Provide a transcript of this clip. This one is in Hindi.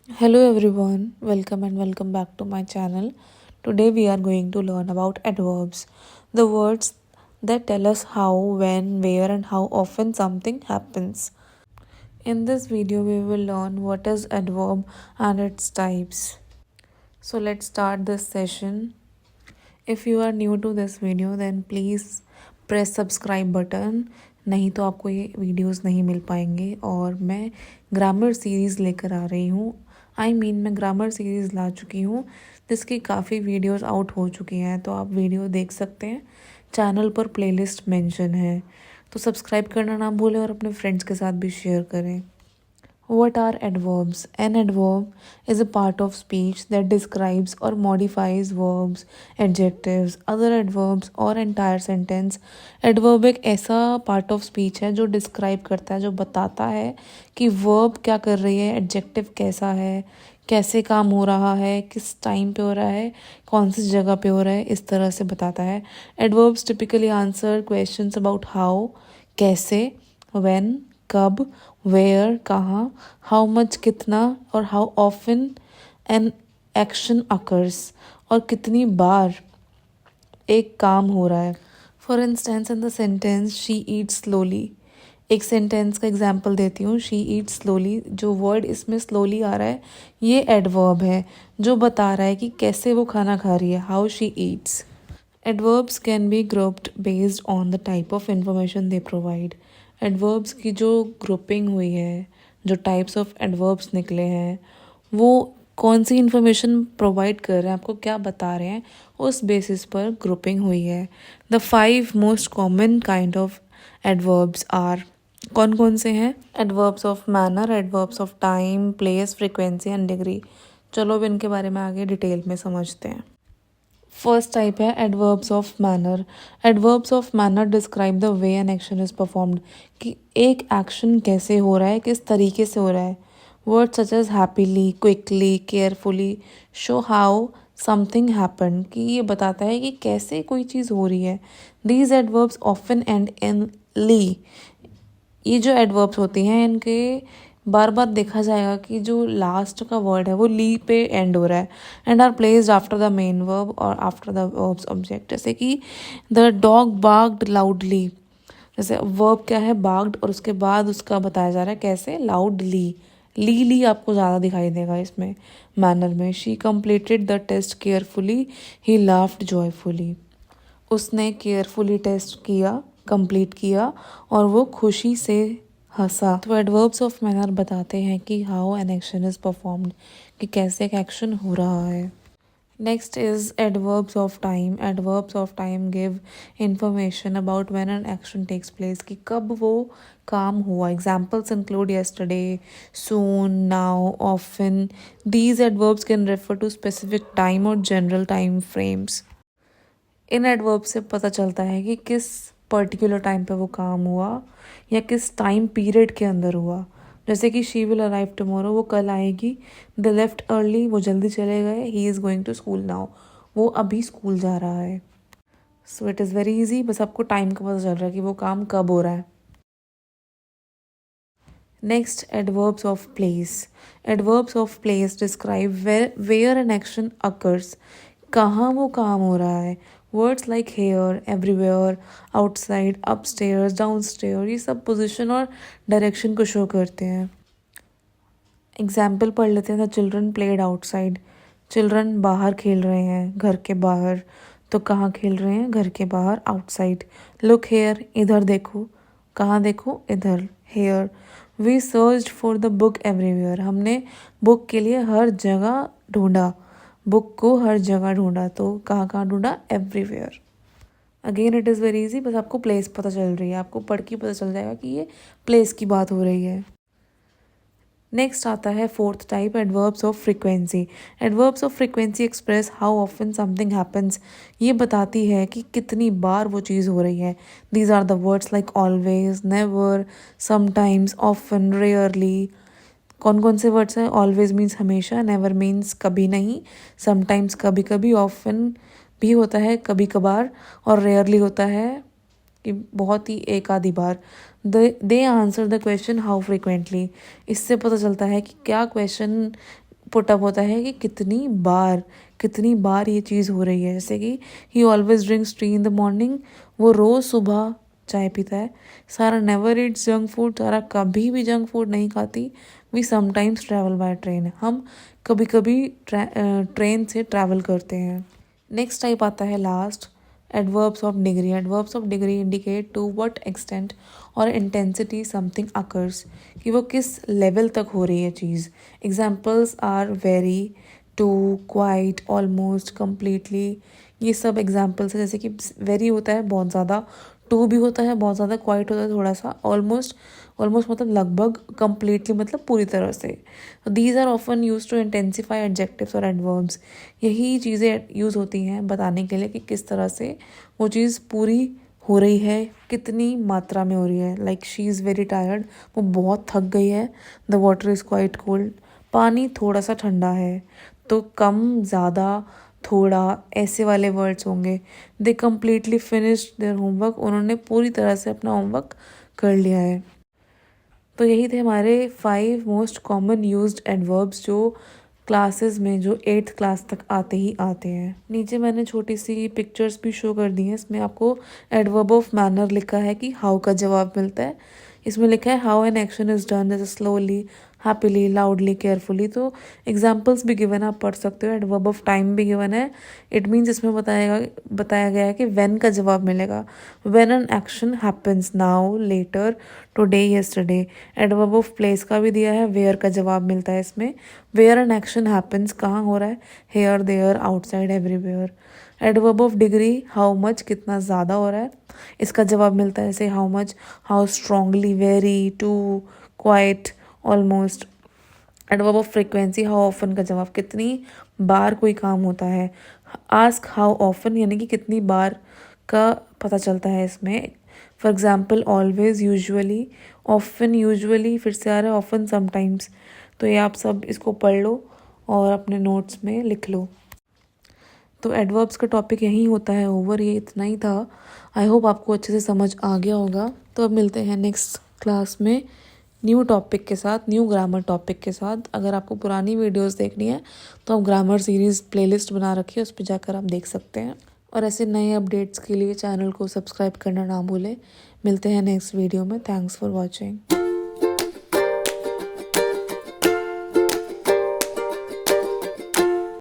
Hello everyone, welcome and welcome back to my channel. Today we are going to learn about adverbs, the words that tell us how, when, where and how often something happens. In this video we will learn what is adverb and its types. So let's start this session. If you are new to this video then please press subscribe button, नहीं तो आपको ये वीडियोस नहीं मिल पाएंगे। और मैं ग्रामर सीरीज़ लेकर आ रही हूँ। मैं ग्रामर सीरीज़ ला चुकी हूँ जिसकी काफ़ी वीडियोस आउट हो चुकी हैं, तो आप वीडियो देख सकते हैं। चैनल पर प्लेलिस्ट मेंशन है, तो सब्सक्राइब करना ना भूलें और अपने फ्रेंड्स के साथ भी शेयर करें। What are adverbs? An adverb is a part of speech that describes or modifies verbs, adjectives, other adverbs और entire sentence. Adverb एक ऐसा part of speech है जो describe करता है, जो बताता है कि verb क्या कर रही है, adjective कैसा है, कैसे काम हो रहा है, किस टाइम पे हो रहा है, कौन सी जगह पे हो रहा है, इस तरह से बताता है। Adverbs typically answer questions about how, कैसे, when, कब, वेयर कहाँ, हाउ मच कितना और how often N action occurs और कितनी बार एक काम हो रहा है। For instance in the sentence she eat slowly, एक सेंटेंस का एग्जाम्पल देती हूँ। शी ईट स्लोली, जो वर्ड इसमें स्लोली आ रहा है ये एडवर्ब है जो बता रहा है कि कैसे वो खाना खा रही है, how she Yeats. Adverbs can be grouped based on the type of information they provide. Adverbs की जो ग्रुपिंग हुई है, जो टाइप्स ऑफ एडवर्ब्स निकले हैं, वो कौन सी इन्फॉर्मेशन प्रोवाइड कर रहे हैं, आपको क्या बता रहे हैं, उस बेसिस पर ग्रुपिंग हुई है। The 5 most common kind of adverbs are, कौन कौन से हैं? Adverbs of manner, adverbs of time, place, frequency and degree. चलो अब इनके बारे में आगे डिटेल में समझते हैं। फर्स्ट टाइप है adverbs of manner. Adverbs of manner describe the way N action is performed, कि एक एक्शन कैसे हो रहा है, किस तरीके से हो रहा है। Word such as happily, quickly, carefully show how something happen, कि ये बताता है कि कैसे कोई चीज़ हो रही है। These adverbs often end in ly, ये जो एडवर्ब्स होती हैं इनके बार बार देखा जाएगा कि जो लास्ट का वर्ड है वो ली पे एंड हो रहा है, and are placed after the main verb और आफ्टर द वर्ब्स ऑब्जेक्ट। जैसे कि द डॉग बार्क्ड लाउडली, जैसे वर्ब क्या है, बार्क्ड, और उसके बाद उसका बताया जा रहा है कैसे, लाउडली। ली आपको ज़्यादा दिखाई देगा इसमें मैनर में। She completed the test carefully, he laughed joyfully, उसने केयरफुली टेस्ट किया, कंप्लीट किया और वो खुशी से हंसा। तो एडवर्ब्स ऑफ मैनर बताते हैं कि how an action is performed, कि कैसे एक एक्शन हो रहा है। Next is adverbs of time. Adverbs of time give information about when an action takes place, कि कब वो काम हुआ। Examples include yesterday, soon, now, often. These adverbs can refer to specific time और जनरल टाइम फ्रेम्स। इन एडवर्ब से पता चलता है कि किस पर्टिकुलर टाइम पे वो काम हुआ या किस टाइम पीरियड के अंदर हुआ। जैसे कि शी विल अराइव टुमारो, वो कल आएगी। दे लेफ्ट अर्ली, वो जल्दी चले गए। He is going to school now, वो अभी स्कूल जा रहा है। So it is very easy, बस आपको टाइम का पता चल रहा है कि वो काम कब हो रहा है। Next adverbs of place. Adverbs of place describe where an action occurs, कहाँ वो काम हो रहा है। Words like here, everywhere, outside, upstairs, downstair, ये सब पोजीशन और डायरेक्शन को शो करते हैं। एग्जाम्पल पढ़ लेते हैं। The children played outside, children बाहर खेल रहे हैं, घर के बाहर। तो कहाँ खेल रहे हैं, घर के बाहर, आउटसाइड। लुक हेयर, इधर देखो, कहाँ देखो, इधर, here. We searched for the book everywhere, हमने बुक के लिए हर जगह ढूंढा, बुक को हर जगह ढूंढा। तो कहाँ कहाँ ढूंढा, everywhere. Again it is very easy, बस आपको प्लेस पता चल रही है, आपको पढ़ के पता चल जाएगा कि ये प्लेस की बात हो रही है। नेक्स्ट आता है fourth type, adverbs of frequency. Adverbs of frequency express how often something happens, ये बताती है कि कितनी बार वो चीज़ हो रही है। These are the words like always, never, sometimes, often, rarely. कौन कौन से वर्ड्स हैं? ऑलवेज मीन्स हमेशा, नेवर मीन्स कभी नहीं, समटाइम्स कभी कभी, ऑफन भी होता है कभी कभार, और रेयरली होता है कि बहुत ही एक आधी बार। They answer the question how frequently, इससे पता चलता है कि क्या क्वेश्चन पुटअप होता है कि कितनी बार ये चीज़ हो रही है। जैसे कि ही always drinks T in the morning, वो रोज़ सुबह चाय पीता है। सारा नेवर ईट्स जंक फूड, सारा कभी भी जंक फूड नहीं खाती। We sometimes travel by train, हम कभी कभी ट्रेन से ट्रैवल करते हैं। नेक्स्ट टाइप आता है last, adverbs of degree. Adverbs of degree indicate to what extent और इंटेंसिटी समथिंग अकर्स, कि वो किस लेवल तक हो रही है चीज़। Examples are very, too, quite, almost, completely. ये सब एग्जाम्पल्स है। जैसे कि वेरी होता है बहुत ज़्यादा, टू भी होता है बहुत ज़्यादा, क्वाइट होता है थोड़ा सा, ऑलमोस्ट मतलब लगभग, कम्प्लीटली मतलब पूरी तरह से। These are often use to intensify adjectives और एडवर्ब्स। यही चीज़ें यूज़ होती हैं बताने के लिए कि किस तरह से वो चीज़ पूरी हो रही है, कितनी मात्रा में हो रही है। Like she is very tired, वो बहुत थक गई है। The water is quite cold, पानी थोड़ा सा ठंडा है। तो कम, ज़्यादा, थोड़ा, ऐसे वाले वर्ड्स होंगे। They completely finished their homework, उन्होंने पूरी तरह से अपना होमवर्क कर लिया है। तो यही थे हमारे 5 मोस्ट कॉमन यूज्ड एडवर्ब्स जो क्लासेस में, जो 8th क्लास तक आते ही आते हैं। नीचे मैंने छोटी सी पिक्चर्स भी शो कर दी हैं। इसमें आपको एडवर्ब ऑफ मैनर लिखा है कि हाउ का जवाब मिलता है। इसमें लिखा है how an action is done, जैसे स्लोली, हैप्पीली, लाउडली, केयरफुली। तो एग्जाम्पल्स भी गिवन है, आप पढ़ सकते हो। एडवर्ब ऑफ टाइम भी गिवन है। इट मीन्स इसमें बताया गया है कि व्हेन का जवाब मिलेगा। When an action happens, now, later, today, yesterday. Adverb of place का भी दिया है, वेयर का जवाब मिलता है इसमें। वेयर एन एक्शन हैपन्स, कहाँ हो रहा है, here, there, outside, everywhere. Adverb of degree, how much, कितना ज़्यादा हो रहा है, इसका जवाब मिलता है ऐसे, how much, how strongly, very, too, quite, almost. Adverb of frequency, how often का जवाब, कितनी बार कोई काम होता है। आस्क हाउ ऑफन, यानी कि कितनी बार का पता चलता है इसमें। For example always, usually, often, usually, फिर से आ रहा है ऑफन, समटाइम्स। तो ये आप सब इसको पढ़ लो और अपने नोट्स में लिख लो। तो एडवर्ब्स का टॉपिक यही होता है ओवर, ये इतना ही था। आई होप आपको अच्छे से समझ आ गया होगा। तो अब मिलते हैं नेक्स्ट क्लास में न्यू टॉपिक के साथ, न्यू ग्रामर टॉपिक के साथ। अगर आपको पुरानी वीडियोस देखनी है तो आप ग्रामर सीरीज़ प्लेलिस्ट बना रखी है, उस पर जाकर आप देख सकते हैं। और ऐसे नए अपडेट्स के लिए चैनल को सब्सक्राइब करना ना भूलें। मिलते हैं नेक्स्ट वीडियो में। Thanks for watching.